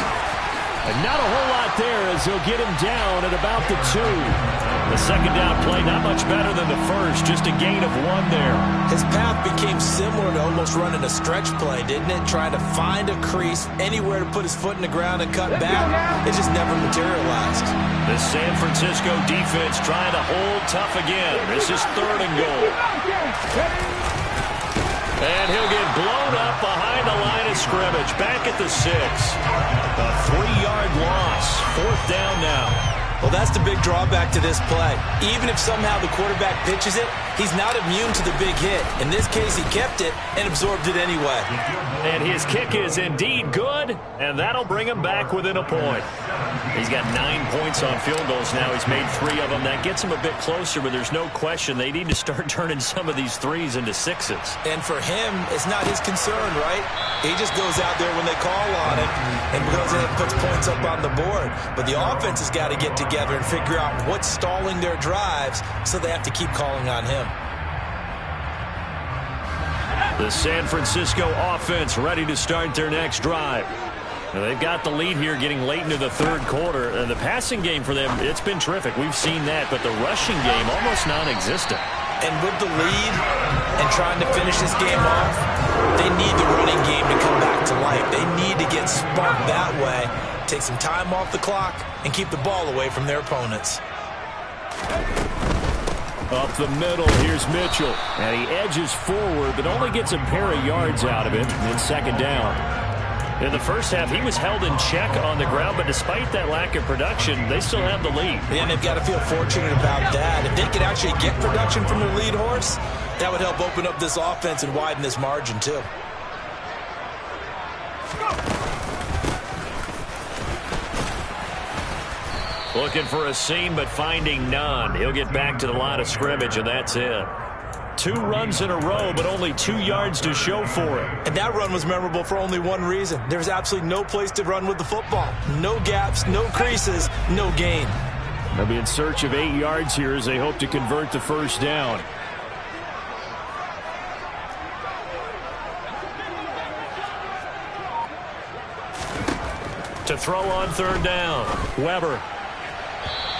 And not a whole lot there as they'll get him down at about the 2.
The 2nd down play not much better than the first, just a gain of 1 there.
His path became similar to almost running a stretch play, didn't it? Trying to find a crease, anywhere to put his foot in the ground and cut back. It just never materialized.
The San Francisco defense trying to hold tough again. This is 3rd and goal. And he'll get blown up behind the line of scrimmage. Back at the 6. A 3-yard loss. 4th down now.
Well, that's the big drawback to this play. Even if somehow the quarterback pitches it, he's not immune to the big hit. In this case, he kept it and absorbed it anyway.
And his kick is indeed good, and that'll bring him back within a point. He's got 9 points on field goals now. He's made 3 of them. That gets him a bit closer, but there's no question they need to start turning some of these 3s into 6s.
And for him, it's not his concern, right? He just goes out there when they call on him and goes in and puts points up on the board. But the offense has got to get together and figure out what's stalling their drives, so they have to keep calling on him.
The San Francisco offense ready to start their next drive. Now they've got the lead here getting late into the 3rd quarter. The passing game for them, it's been terrific. We've seen that, but the rushing game almost non-existent.
And with the lead and trying to finish this game off, they need the running game to come back to life. They need to get sparked that way, take some time off the clock, and keep the ball away from their opponents.
Up the middle, here's Mitchell. And he edges forward, but only gets a pair of yards out of it in 2nd down.
In the first half, he was held in check on the ground, but despite that lack of production, they still have the lead.
And they've got to feel fortunate about that. If they could actually get production from their lead horse, that would help open up this offense and widen this margin, too.
Looking for a seam, but finding none. He'll get back to the line of scrimmage, and that's it. 2 runs in a row, but only 2 yards to show for it.
And that run was memorable for only one reason. There's absolutely no place to run with the football. No gaps, no creases, no gain.
They'll be in search of 8 yards here as they hope to convert the first down.
To throw on 3rd down. Weber.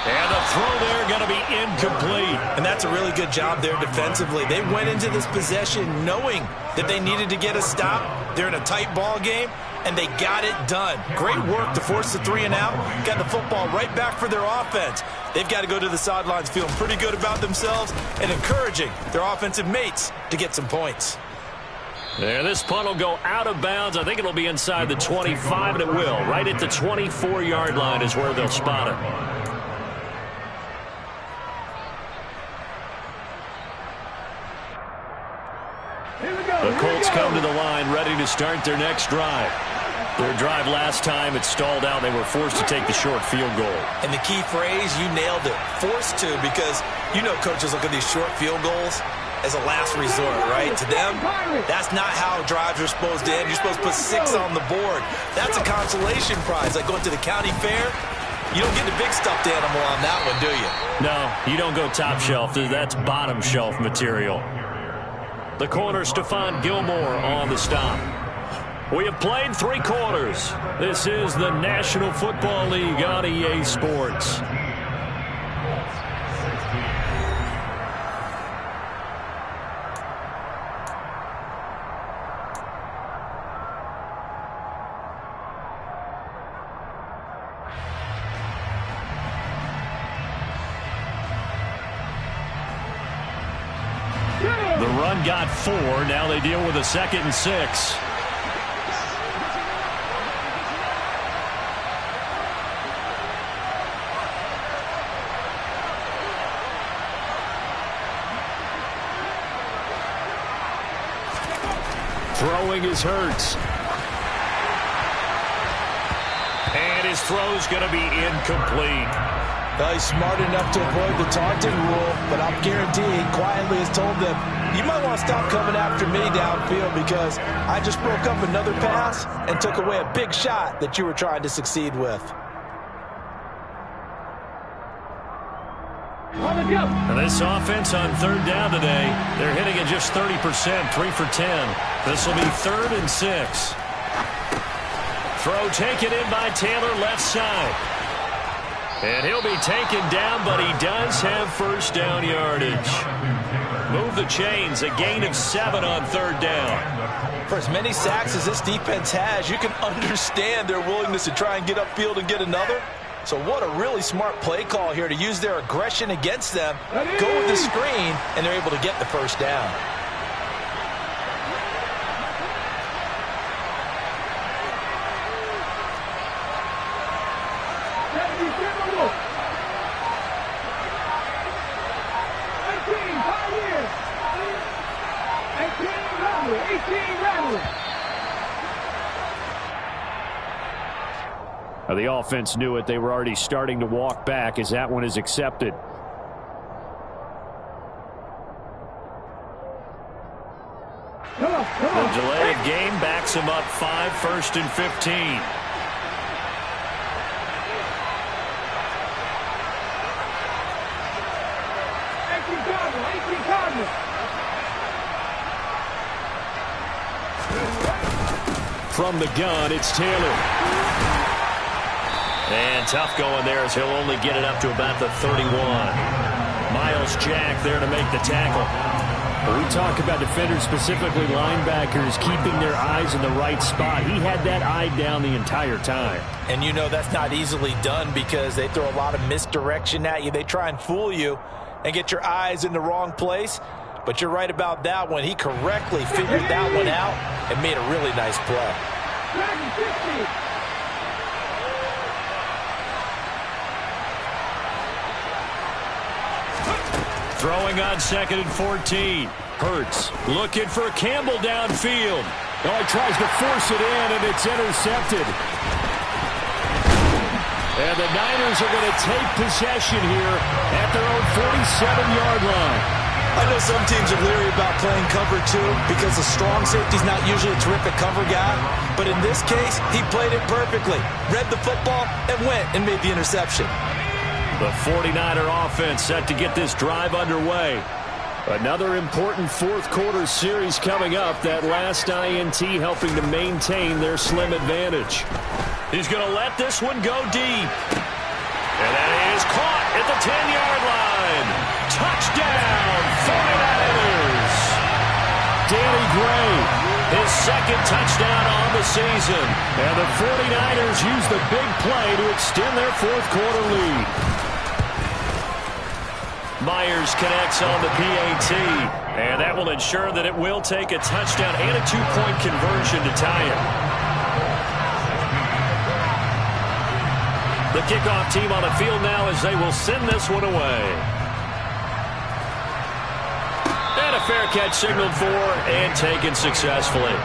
And the throw there going to be incomplete.
And that's a really good job there defensively. They went into this possession knowing that they needed to get a stop. They're in a tight ball game, and they got it done. Great work to force the 3 and out. Got the football right back for their offense. They've got to go to the sidelines feeling pretty good about themselves and encouraging their offensive mates to get some points.
Yeah, this punt will go out of bounds. I think it'll be inside the 25, and it will. Right at the 24-yard line is where they'll spot it. The Colts come to the line, ready to start their next drive. Their drive last time, it stalled out. They were forced to take the short field goal.
And the key phrase, you nailed it. Forced to, because you know coaches look at these short field goals as a last resort, right? To them, that's not how drives are supposed to end. You're supposed to put 6 on the board. That's a consolation prize, like going to the county fair. You don't get the big stuffed animal on that one, do you?
No, you don't go top shelf. That's bottom shelf material. The corner, Stephon Gilmore on the stop. We have played 3 quarters. This is the National Football League on EA Sports. The run got 4. Now they deal with a 2nd and 6. Throwing is Hurts. And his throw's going to be incomplete.
Well, he's smart enough to avoid the taunting rule, but I'm guaranteed quietly has told them, you might want to stop coming after me downfield because I just broke up another pass and took away a big shot that you were trying to succeed with.
And this offense on 3rd down today, they're hitting at just 30%, 3 for 10. This will be 3rd and 6. Throw taken in by Taylor, left side. And he'll be taken down, but he does have first down yardage. Move the chains, a gain of 7 on 3rd down.
For as many sacks as this defense has, you can understand their willingness to try and get upfield and get another. So what a really smart play call here to use their aggression against them, go with the screen, and they're able to get the first down.
The offense knew it. They were already starting to walk back as that one is accepted.
The delay of game backs him up 5, 1st and 15. From the gun, it's Taylor. And tough going there as he'll only get it up to about the 31. Miles Jack there to make the tackle.
When we talk about defenders, specifically linebackers, keeping their eyes in the right spot. He had that eye down the entire time.
And you know that's not easily done because they throw a lot of misdirection at you. They try and fool you and get your eyes in the wrong place. But you're right about that one. He correctly figured that one out and made a really nice play.
Throwing on 2nd and 14. Hurts looking for Campbell downfield.
Oh, he tries to force it in, and it's intercepted.
And the Niners are going to take possession here at their own 47-yard line.
I know some teams are leery about playing cover 2 because the strong safety's not usually a terrific cover guy. But in this case, he played it perfectly. Read the football and went and made the interception.
The 49er offense set to get this drive underway. Another important fourth quarter series coming up. That last INT helping to maintain their slim advantage. He's going to let this one go deep. And that is caught at the 10-yard line. Touchdown, 49ers. Danny Gray, his second touchdown on the season. And the 49ers use the big play to extend their fourth quarter lead. Myers connects on the PAT. And that will ensure that it will take a touchdown and a 2-point conversion to tie it. The kickoff team on the field now as they will send this one away. And a fair catch signaled for and taken successfully.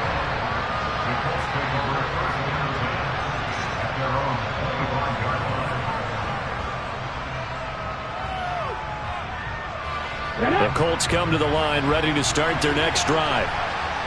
The Colts come to the line ready to start their next drive.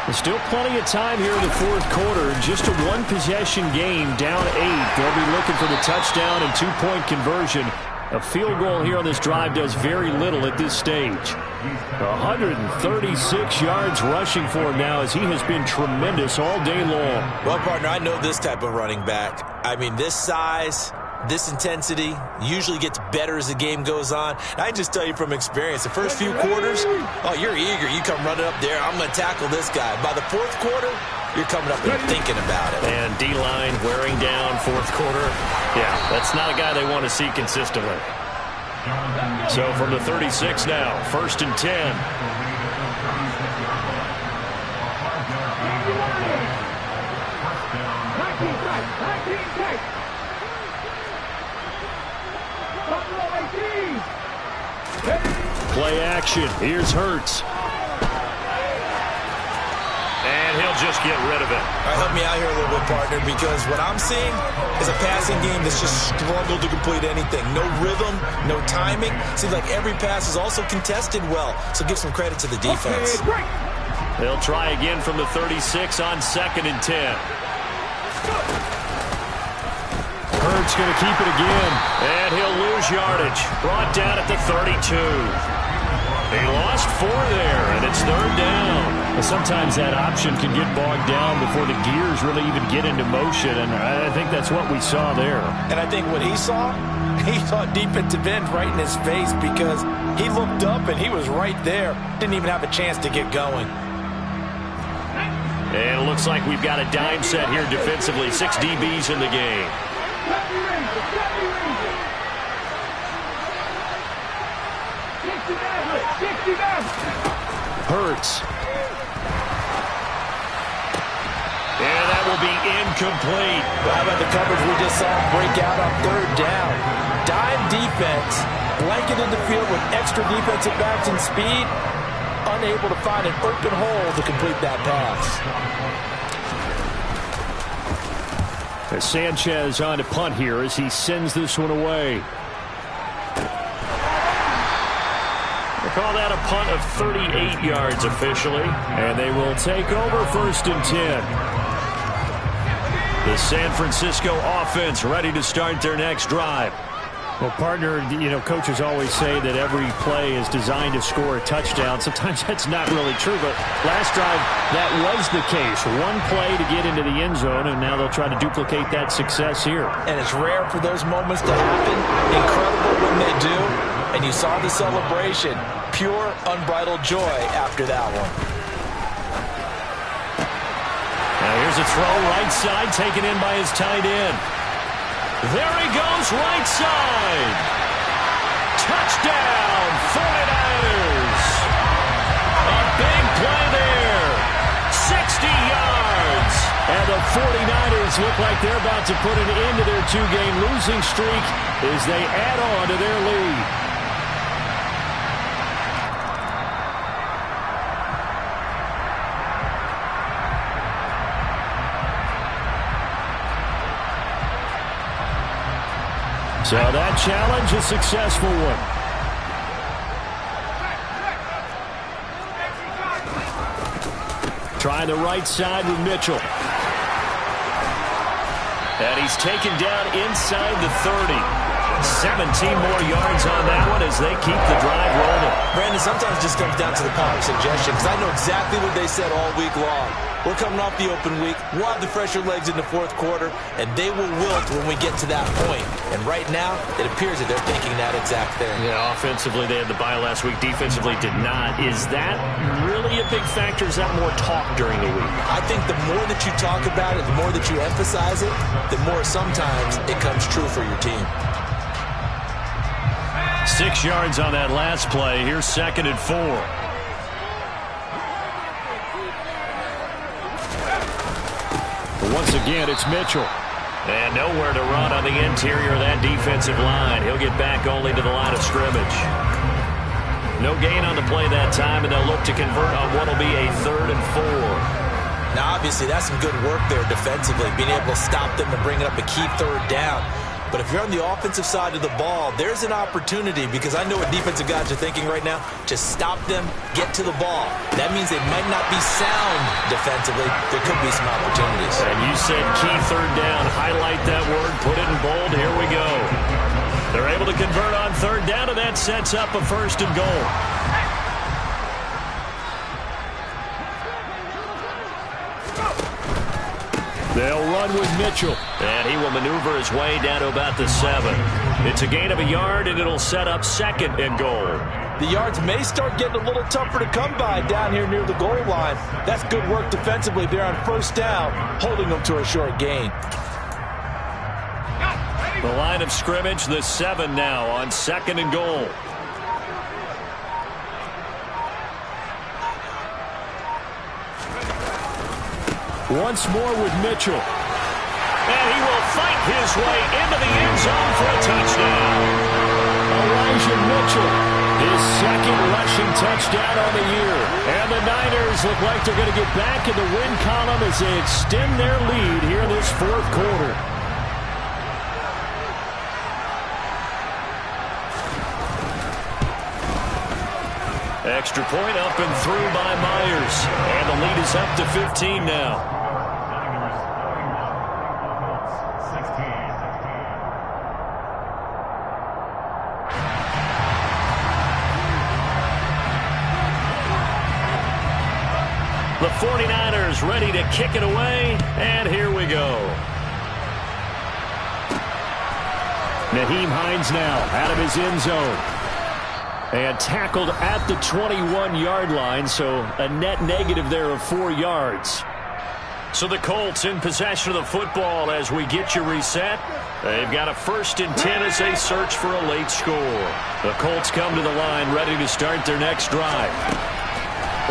There's still plenty of time here in the fourth quarter. Just a one-possession game, down 8. They'll be looking for the touchdown and 2-point conversion. A field goal here on this drive does very little at this stage. 136 yards rushing for him now as he has been tremendous all day long.
Well, partner, I know this type of running back. I mean, this size, this intensity usually gets better as the game goes on. I just tell you from experience, the first few quarters, oh, you're eager. You come running up there, I'm going to tackle this guy. By the fourth quarter, you're coming up and thinking about it.
And D-line wearing down fourth quarter. Yeah, that's not a guy they want to see consistently. So from the 36 now, 1st and 10. Play action. Here's Hurts. And he'll just get rid of it.
All right, help me out here a little bit, partner, because what I'm seeing is a passing game that's just struggled to complete anything. No rhythm, no timing. Seems like every pass is also contested well, so give some credit to the defense.
They'll try again from the 36 on 2nd and 10. Hurts going to keep it again, and he'll lose yardage. Brought down at the 32. He lost 4 there, and it's 3rd down. Well, sometimes that option can get bogged down before the gears really even get into motion, and I think that's what we saw there.
And I think what he saw defensive end right in his face because he looked up and he was right there. Didn't even have a chance to get going.
And it looks like we've got a dime set here defensively. 6 DBs in the game. Hurts. And that will be incomplete.
Well, how about the coverage we just saw break out on 3rd down? Dime defense, blanketed the field with extra defensive backs and speed, unable to find an open hole to complete that pass.
Sanchez on to punt here as he sends this one away. They call that a punt of 38 yards officially, and they will take over 1st and 10. The San Francisco offense ready to start their next drive. Well, partner, you know, coaches always say that every play is designed to score a touchdown. Sometimes that's not really true, but last drive, that was the case. One play to get into the end zone, and now they'll try to duplicate that success here.
And it's rare for those moments to happen. Incredible when they do. And you saw the celebration. Pure, unbridled joy after that one.
Now here's a throw right side, taken in by his tight end. There he goes, right side. Touchdown, 49ers. A big play there. 60 yards. And the 49ers look like they're about to put an end to their 2-game losing streak as they add on to their lead.
So that challenge, a successful one. Trying the right side with Mitchell. And he's taken down inside the 30. 17 more yards on that one as they keep the drive rolling.
Brandon, sometimes it just comes down to the power of suggestion, because I know exactly what they said all week long. We're coming off the open week. We'll have the fresher legs in the fourth quarter, and they will wilt when we get to that point. And right now, it appears that they're thinking that exact thing.
Yeah, offensively, they had the bye last week. Defensively, did not. Is that really a big factor? Is that more talk during the week?
I think the more that you talk about it, the more that you emphasize it, the more sometimes it comes true for your team.
6 yards on that last play. Here's 2nd and 4. Once again, it's Mitchell. And nowhere to run on the interior of that defensive line. He'll get back only to the line of scrimmage. No gain on the play that time, and they'll look to convert on what will be a 3rd and 4.
Now, obviously, that's some good work there defensively, being able to stop them and bring it up a key 3rd down. But if you're on the offensive side of the ball, there's an opportunity, because I know what defensive guys are thinking right now. Just stop them, get to the ball. That means they might not be sound defensively. There could be some opportunities.
And you said key 3rd down. Highlight that word. Put it in bold. Here we go. They're able to convert on 3rd down, and that sets up a 1st and goal. They'll run with Mitchell. And he will maneuver his way down to about the 7. It's a gain of a yard, and it'll set up 2nd and goal.
The yards may start getting a little tougher to come by down here near the goal line. That's good work defensively there on 1st down, holding them to a short gain.
The line of scrimmage, the 7 now on 2nd and goal. Once more with Mitchell. And he will fight his way into the end zone for a touchdown. Elijah Mitchell, his 2nd rushing touchdown on the year. And the Niners look like they're going to get back in the win column as they extend their lead here in this 4th quarter. Extra point up and through by Myers. And the lead is up to 15 now. The 49ers ready to kick it away, and here we go. Nyheim Hines now out of his end zone. And tackled at the 21-yard line, so a net negative there of 4 yards. So the Colts in possession of the football as we get you reset. They've got a 1st and 10 as they search for a late score. The Colts come to the line ready to start their next drive.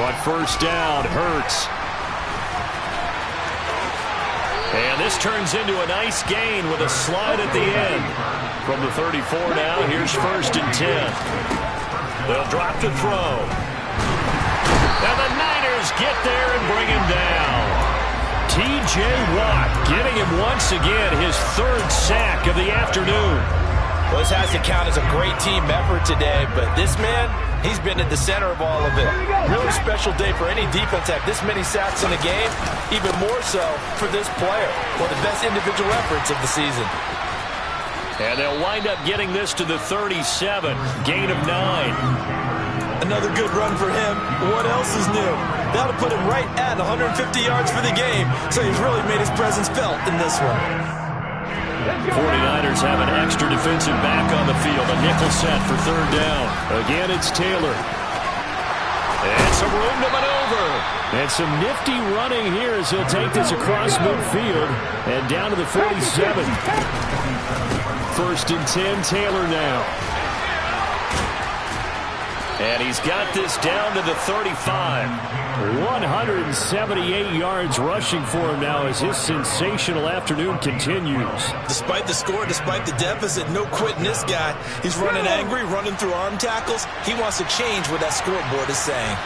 On 1st down, Hurts. And this turns into a nice gain with a slide at the end. From the 34 now, here's 1st and 10. They'll drop to throw. And the Niners get there and bring him down. T.J. Watt getting him once again his 3rd sack of the afternoon.
Well, this has to count as a great team effort today, but this man, he's been at the center of all of it. Really special day for any defense to have this many sacks in a game, even more so for this player. One of the best individual efforts of the season.
And they'll wind up getting this to the 37, gain of 9.
Another good run for him. What else is new? That'll put him right at 150 yards for the game, so he's really made his presence felt in this one.
49ers have an extra defensive back on the field. A nickel set for 3rd down. Again, it's Taylor. And some room to maneuver. And some nifty running here as he'll take this across midfield and down to the 47. 1st and 10, Taylor now. And he's got this down to the 35. 178 yards rushing for him now as his sensational afternoon continues.
Despite the score, despite the deficit, no quitting this guy. He's running angry, running through arm tackles. He wants to change what that scoreboard is saying.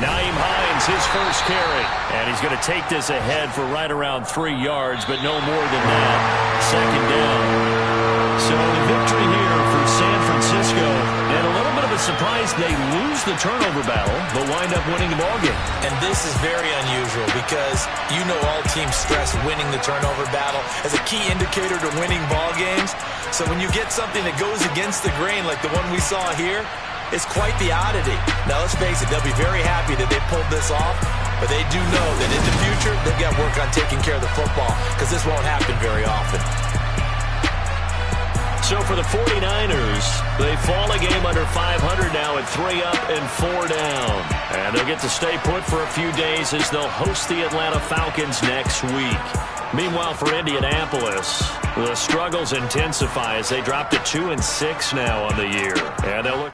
Nyheim Hines is his first carry. And he's going to take this ahead for right around 3 yards, but no more than that. Second down. So the victory here for San Francisco. And a little bit of a surprise, they lose the turnover battle, but wind up winning the ballgame.
And this is very unusual because you know all teams stress winning the turnover battle as a key indicator to winning ball games. So when you get something that goes against the grain like the one we saw here, it's quite the oddity. Now, let's face it, they'll be very happy that they pulled this off, but they do know that in the future, they've got work on taking care of the football because this won't happen very often.
So for the 49ers, they fall a game under 500 now at 3 up and 4 down. And they'll get to stay put for a few days as they'll host the Atlanta Falcons next week. Meanwhile, for Indianapolis, the struggles intensify as they drop to 2-6 now on the year. And they'll look